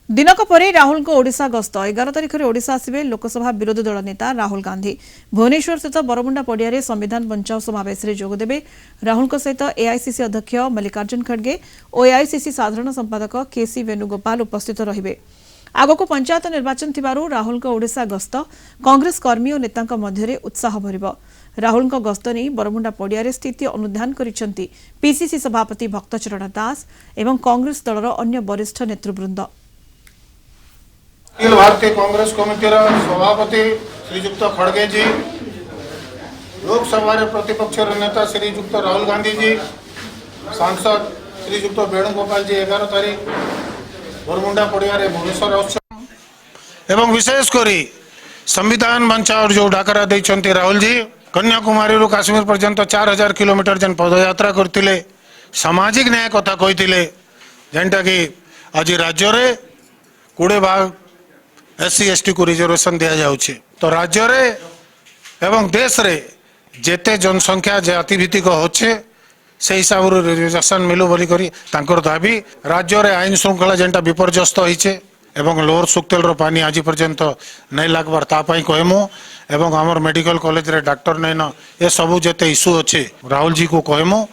दिनक परे राहुल को ओडिशा गस्त 11 तारिख में ओडिशा आसवे लोकसभा विरोधी दल नेता राहुल गांधी भुवनेश्वर स्थित बरमुंडा पड़िया संविधान बंचाओ समावेश में जोगदेवे। राहुल सहित एआईसीसी अध्यक्ष मल्लिकार्जुन खड़गे और एआईसीसी साधारण संपादक केसी वेणुगोपाल उपस्थित रहिबे। आगक पंचायत निर्वाचन थिबारु राहुल को ओडिशा गस्त कांग्रेस कर्मी और नेतांक मध्य उत्साह भरिबो। राहुल गस्त नहीं बरमुंडा पड़िया स्थिति अनुधान करिसेंती पीसीसी सभापति भक्तचरण दास एवं कांग्रेस दलर अन्य वरिष्ठ नेतृवृंद। अखिल भारतीय कांग्रेस कमिटी सभापति श्रीजुक्त खड़गे जी, लोकसभा प्रतिपक्ष नेता श्रीजुक्त राहुल गांधी जी, सांसद श्रीजुक्त वेणुगोपाल जी 11 तारीख बरमुंडा पड़िया भुवनेश्वर एवं विशेषकर संविधान बंचाओ जो डाकरा देते राहुल जी कन्याकुमारी काश्मीर पर्यंत 4000 किलोमीटर जन पदयात्रा करते सामाजिक न्याय कथा कहते जेनटा कि आज राज्य में 20% SC ST को रिजर्वेशन दिया जाउछे। तो राज्य रे एवं देश रे जेते जनसंख्या जाति भित्तिक होचे से हिसाब रे रिजर्वेशन मिलु बोली करी तांकर दाबी। राज्य रे आईन श्रृंखला जेंटा विपर्यस्त होइछे एवं लोअर सुक्तेल रो पानी आज पर्यंत नहीं लागबार ता पई कहमु एवं हमर मेडिकल कॉलेज रे डॉक्टर नैन ए सबु जेते इशू अच्छे राहुल जी को कहमु।